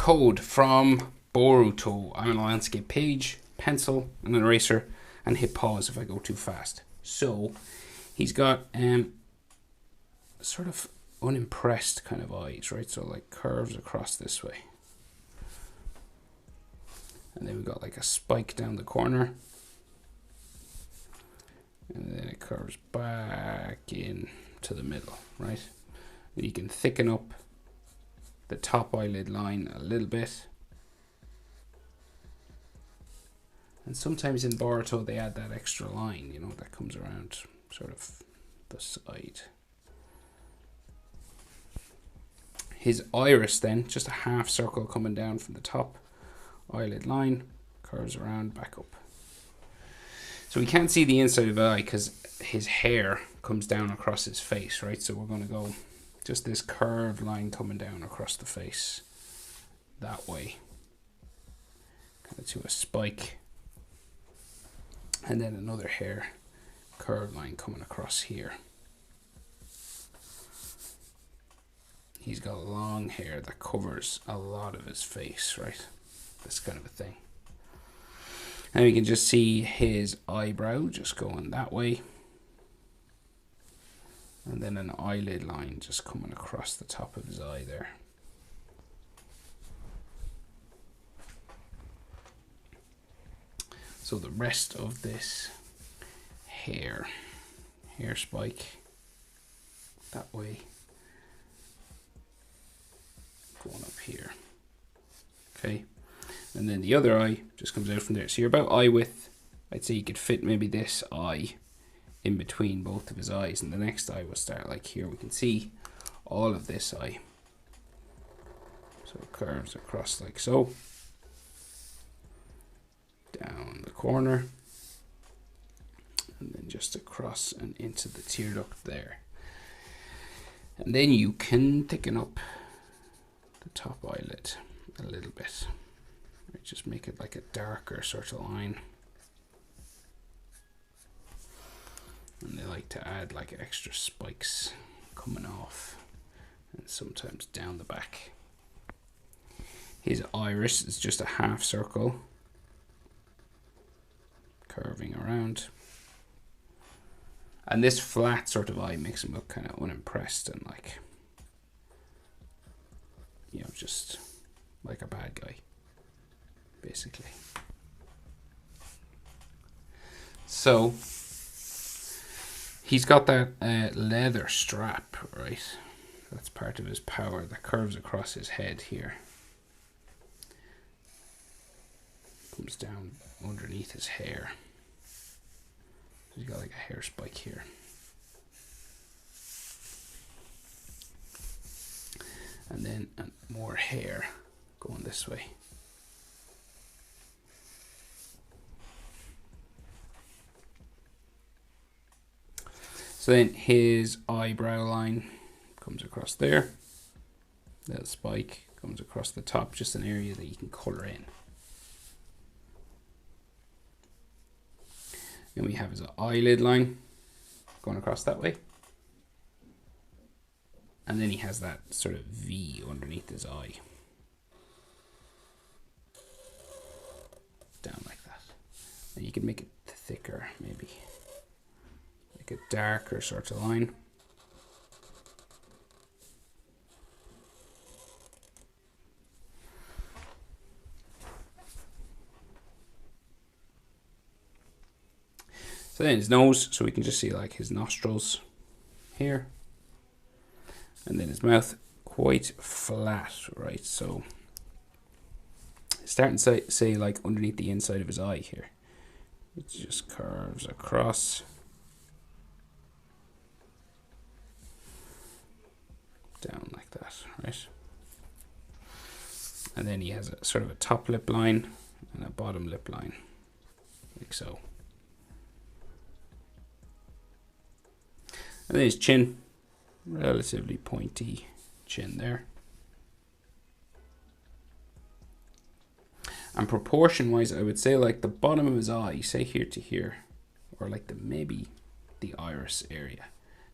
code from Boruto. I'm on a landscape page, pencil, and an eraser, and hit pause if I go too fast. So he's got sort of unimpressed kind of eyes, right? So like curves across this way. And then we've got like a spike down the corner. And then it curves back in to the middle, right? And you can thicken up the top eyelid line a little bit. And sometimes in Boruto they add that extra line, you know, that comes around sort of the side. His iris then, just a half circle coming down from the top eyelid line, curves around, back up. So we can't see the inside of the eye because his hair comes down across his face, right? So we're going to go just this curved line coming down across the face that way, kind of to a spike. And then another hair curved line coming across here. He's got long hair that covers a lot of his face, right? This kind of a thing. And we can just see his eyebrow just going that way. And then an eyelid line just coming across the top of his eye there. So the rest of this hair spike that way, going up here. Okay. And then the other eye just comes out from there. So you're about eye width. I'd say you could fit maybe this eye in between both of his eyes, and the next eye will start like here. We can see all of this eye. So it curves across like so. Down the corner. And then just across and into the tear duct there. And then you can thicken up the top eyelid a little bit. Just make it like a darker sort of line. And they like to add like extra spikes coming off and sometimes down the back. His iris is just a half circle curving around. And this flat sort of eye makes him look kind of unimpressed and like, you know, just like a bad guy, basically. So he's got that leather strap, right? That's part of his power that curves across his head here. Comes down underneath his hair. So he's got like a hair spike here. And then more hair going this way. So then his eyebrow line comes across there. That spike comes across the top, just an area that you can color in. And we have his eyelid line going across that way. And then he has that sort of V underneath his eye. Down like that. And you can make it thicker, maybe. Like a darker sort of line. So then his nose, so we can just see like his nostrils here. And then his mouth quite flat, right? So starting to say like underneath the inside of his eye here. It just curves across. Down like that, right? And then he has a sort of a top lip line and a bottom lip line, like so. And then his chin, relatively pointy chin there. And proportion wise, I would say like the bottom of his eye, say here to here, or like maybe the iris area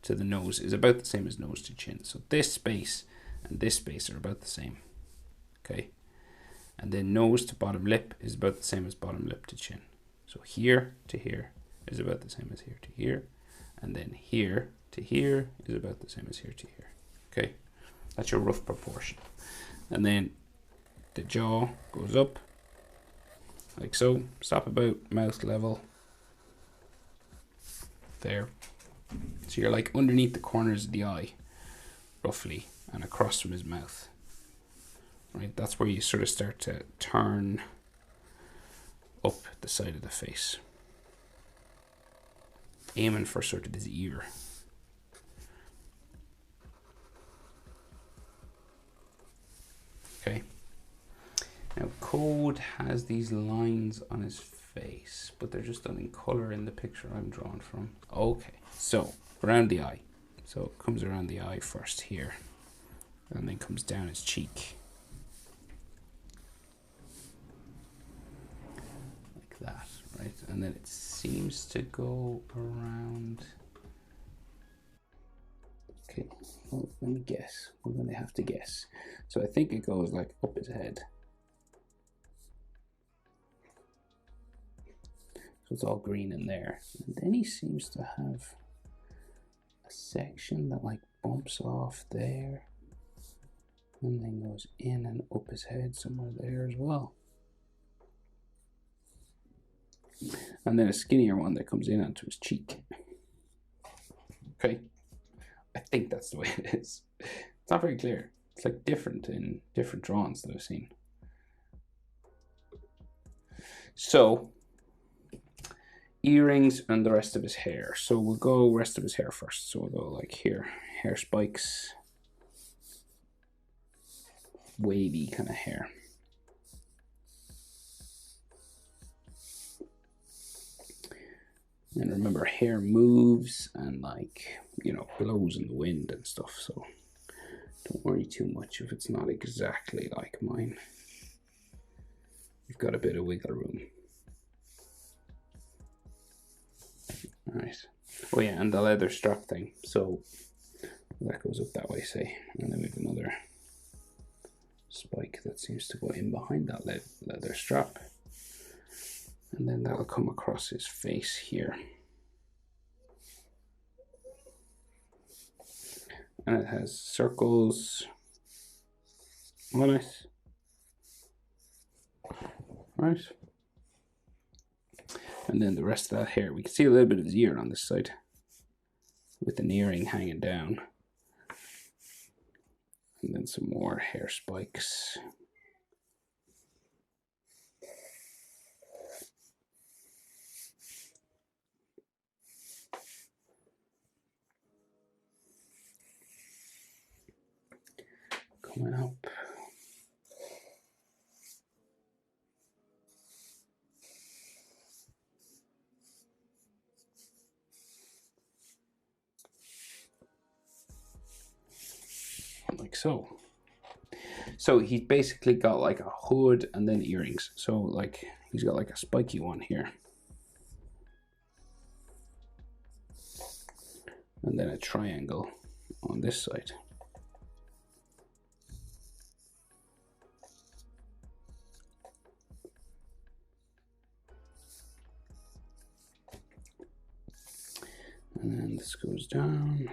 to the nose is about the same as nose to chin. So this space and this space are about the same. Okay. And then nose to bottom lip is about the same as bottom lip to chin. So here to here is about the same as here to here. And then here to here is about the same as here to here. Okay, that's your rough proportion. And then the jaw goes up like so. Stop about mouth level. There. So you're like underneath the corners of the eye, roughly, and across from his mouth. Right, that's where you sort of start to turn up the side of the face, aiming for sort of his ear. Okay. Now Code has these lines on his face, but they're just done in color in the picture I'm drawn from. Okay, so around the eye. So it comes around the eye first here, and then comes down his cheek. Like that, right? And then it seems to go around. Okay, well, let me guess. We're going to have to guess. So I think it goes like up his head. So it's all green in there. And then he seems to have a section that like bumps off there and then goes in and up his head somewhere there as well. And then a skinnier one that comes in onto his cheek. Okay. I think that's the way it is. It's not very clear. It's like different in different drawings that I've seen. So, earrings and the rest of his hair. So we'll go rest of his hair first. So we'll go like here, hair spikes, wavy kind of hair. And remember, hair moves and like, you know, blows in the wind and stuff. So don't worry too much if it's not exactly like mine. You've got a bit of wiggle room. All right. Oh yeah, and the leather strap thing. So that goes up that way, say. And then we have another spike that seems to go in behind that leather strap. And then that'll come across his face here. And it has circles on it. Right. And then the rest of that hair, we can see a little bit of his ear on this side with an earring hanging down. And then some more hair spikes. Coming up. Like so. So he's basically got like a hood and then earrings. So like he's got like a spiky one here. And then a triangle on this side. And then this goes down.